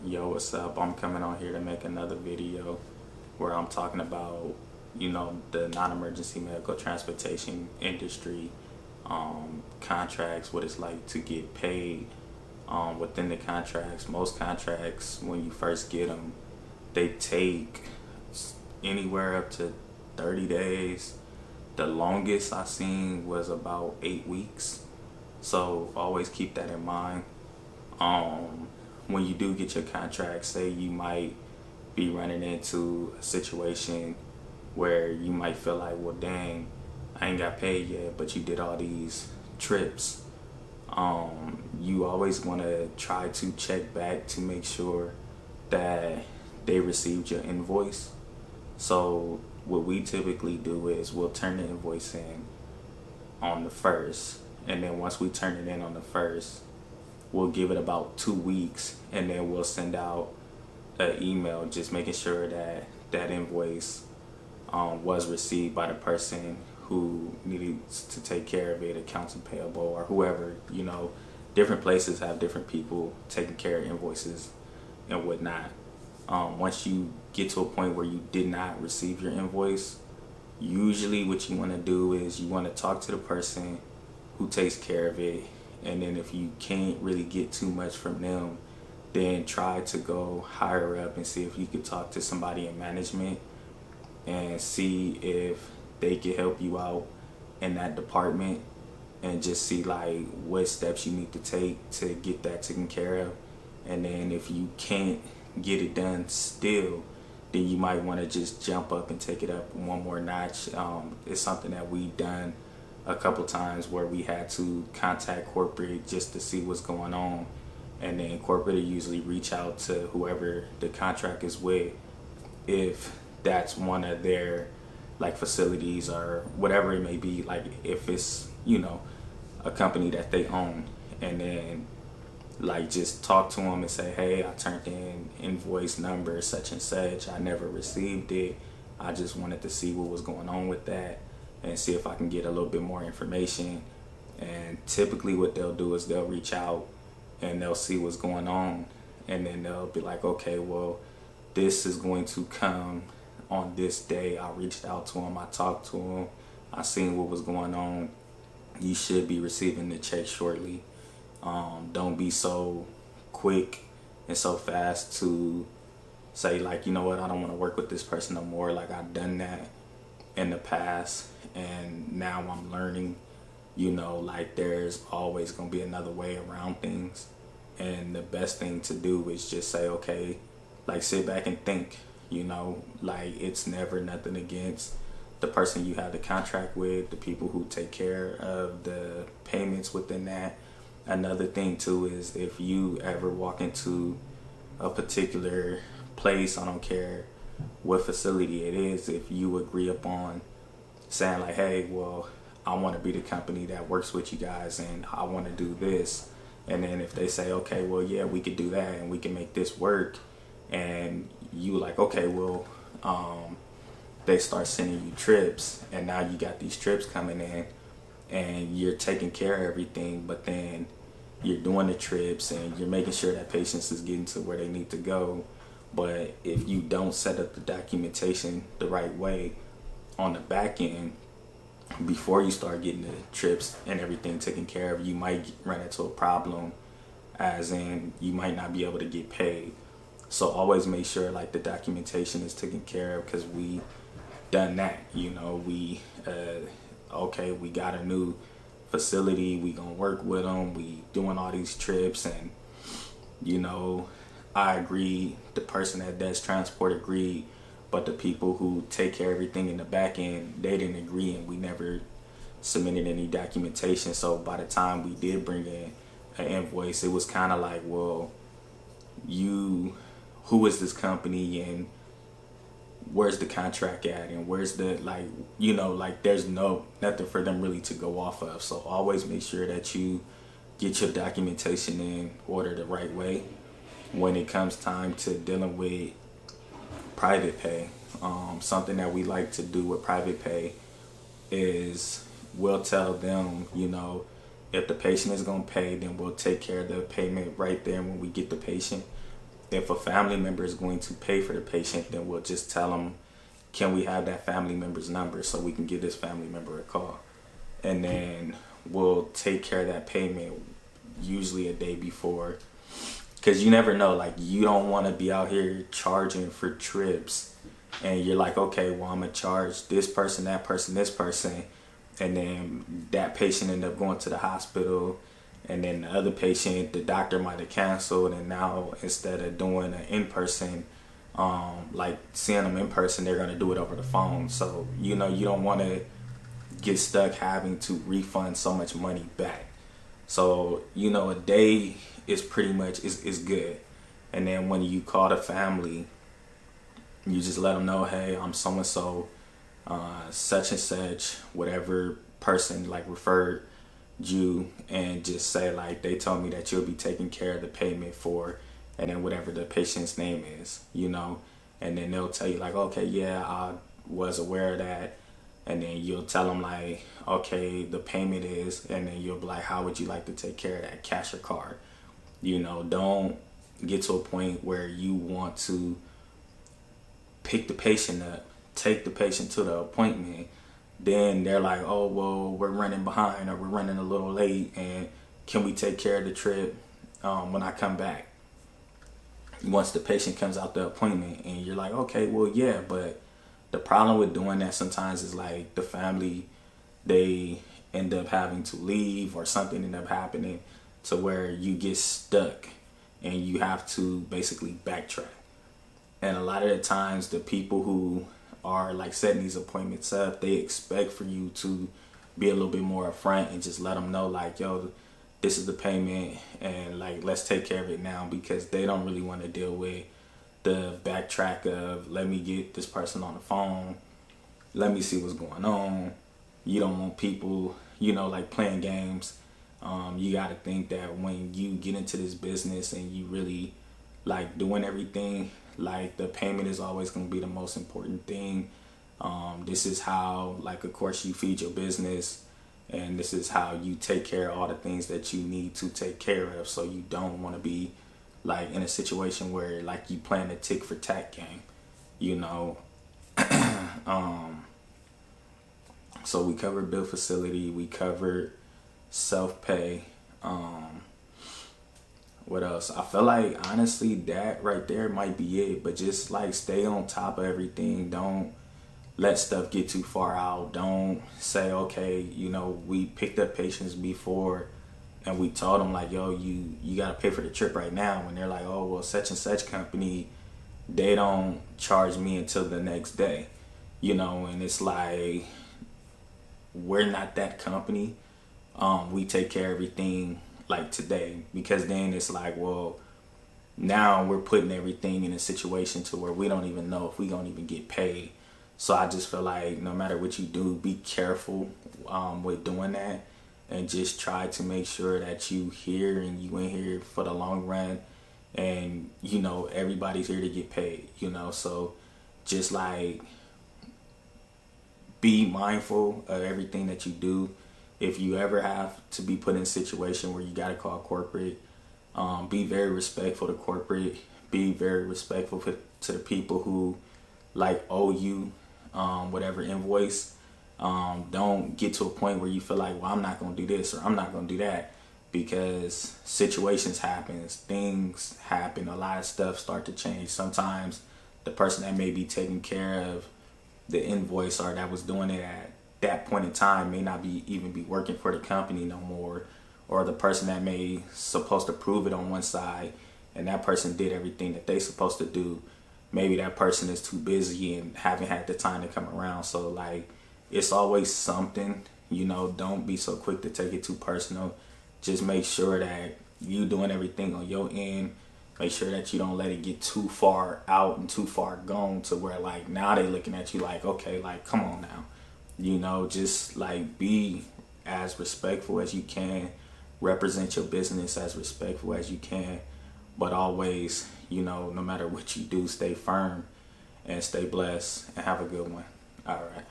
Yo, what's up? I'm coming on here to make another video where I'm talking about, the non-emergency medical transportation industry, contracts, what it's like to get paid within the contracts. Most contracts, when you first get them, they take anywhere up to 30 days. The longest I seen was about 8 weeks. So always keep that in mind. When you do get your contract, say you might be running into a situation where you might feel like, well, dang, I ain't got paid yet, but you did all these trips. You always want to try to check back to make sure that they received your invoice. So what we typically do is we'll turn the invoice in on the first, and then once we turn it in on the first, we'll give it about 2 weeks, and then we'll send out an email just making sure that that invoice was received by the person who needed to take care of it, accounts payable or whoever. Different places have different people taking care of invoices and whatnot. Once you get to a point where you did not receive your invoice, usually what you want to do is you want to talk to the person who takes care of it, and then if you can't really get too much from them, then try to go higher up and see if you could talk to somebody in management and see if they can help you out in that department, and just see like what steps you need to take to get that taken care of. And then if you can't get it done still, then you might want to just jump up and take it up one more notch. It's something that we've done a couple times where we had to contact corporate just to see what's going on, and then corporate usually reach out to whoever the contract is with, if that's one of their like facilities or whatever it may be, like if it's a company that they own, and then like just talk to them and say, hey, I turned in invoice number such and such, I never received it, I just wanted to see what was going on with that and see if I can get a little bit more information. And typically what they'll do is they'll reach out and they'll see what's going on, and then they'll be like, okay, well, this is going to come on this day. I reached out to them, I talked to them, I seen what was going on, you should be receiving the check shortly. Don't be so quick and so fast to say like, you know what, I don't want to work with this person no more. Like, I've done that in the past, and now I'm learning, like there's always going to be another way around things. And the best thing to do is just say, okay, like sit back and think, like it's never nothing against the person you have the contract with, the people who take care of the payments within that. Another thing too is if you ever walk into a particular place, I don't care what facility it is, if you agree upon saying like, hey, well, I want to be the company that works with you guys and I want to do this, and then if they say, okay, well, yeah, we could do that and we can make this work, and you like, okay, well, they start sending you trips, and now you got these trips coming in and you're taking care of everything, but then you're doing the trips and you're making sure that patients is getting to where they need to go. But if you don't set up the documentation the right way on the back end before you start getting the trips and everything taken care of, you might run into a problem, as in you might not be able to get paid. So always make sure like the documentation is taken care of, because we done that. We okay, we got a new facility, we gonna work with them, we doing all these trips, and I agree, the person that does transport agreed, but the people who take care of everything in the back end, they didn't agree, and we never submitted any documentation. So by the time we did bring in an invoice, it was kind of like, well, who is this company, and where's the contract at, and where's the like there's nothing for them really to go off of. So always make sure that you get your documentation in order the right way when it comes time to dealing with private pay. Something that we like to do with private pay is we'll tell them, if the patient is going to pay, then we'll take care of the payment right there when we get the patient. if a family member is going to pay for the patient, then we'll just tell them, can we have that family member's number so we can give this family member a call, and then we'll take care of that payment usually a day before, because you never know, like you don't want to be out here charging for trips and you're like, okay, well, I'm gonna charge this person, that person, this person, and then that patient end up going to the hospital, and then the other patient, the doctor might have canceled, and now instead of doing an in-person, like seeing them in person, they're gonna do it over the phone. So you don't want to get stuck having to refund so much money back. So a day is pretty much is good. And then when you call the family, you just let them know, hey, I'm so and so, such and such, whatever person like referred you, and just say like, they told me that you'll be taking care of the payment for, and then whatever the patient's name is, and then they'll tell you like, okay, yeah, I was aware of that. And then you'll tell them like, okay, the payment is, and then you'll be like, how would you like to take care of that, cash or card? Don't get to a point where you want to pick the patient up, take the patient to the appointment, then they're like, oh, well, we're running behind, or we're running a little late, and can we take care of the trip when I come back? Once the patient comes out the appointment, and you're like, okay, well, yeah, but the problem with doing that sometimes is like the family, they end up having to leave, or something end up happening to where you get stuck and you have to basically backtrack. And a lot of the times the people who are like setting these appointments up, they expect for you to be a little bit more upfront and just let them know like, yo, this is the payment, and like, let's take care of it now, because they don't really want to deal with the backtrack of, let me get this person on the phone, let me see what's going on. You don't want people, like playing games. You got to think that when you get into this business and you really like doing everything, like the payment is always going to be the most important thing. This is how, like, of course, you feed your business, and this is how you take care of all the things that you need to take care of. So you don't want to be like in a situation where like you playing a tick for tack game, So we covered bill facility, we covered self-pay. What else? I feel like honestly that right there might be it, but just like stay on top of everything. Don't let stuff get too far out. Don't say, okay, we picked up patients before and we told them like, yo, you got to pay for the trip right now, when they're like, oh, well, such and such company, they don't charge me until the next day, and it's like, we're not that company. We take care of everything like today, because then it's like, well, now we're putting everything in a situation to where we don't even know if we gonna even get paid. So I just feel like no matter what you do, be careful with doing that, and just try to make sure that you here and you in here for the long run, and everybody's here to get paid, so just like be mindful of everything that you do. If you ever have to be put in a situation where you got to call corporate, be very respectful to corporate. Be very respectful to the people who like owe you whatever invoice. Don't get to a point where you feel like, well, I'm not going to do this or I'm not going to do that, because situations happen, things happen, a lot of stuff start to change. Sometimes the person that may be taking care of the invoice or that was doing it at that point in time may not be even be working for the company no more, or the person that may supposed to prove it on one side and that person did everything that they supposed to do, maybe that person is too busy and haven't had the time to come around. So like, it's always something, don't be so quick to take it too personal. Just make sure that you doing everything on your end. Make sure that you don't let it get too far out and too far gone to where like now they looking at you like, okay, like come on now. Just like be as respectful as you can, represent your business as respectful as you can, but always, no matter what you do, stay firm and stay blessed and have a good one. All right.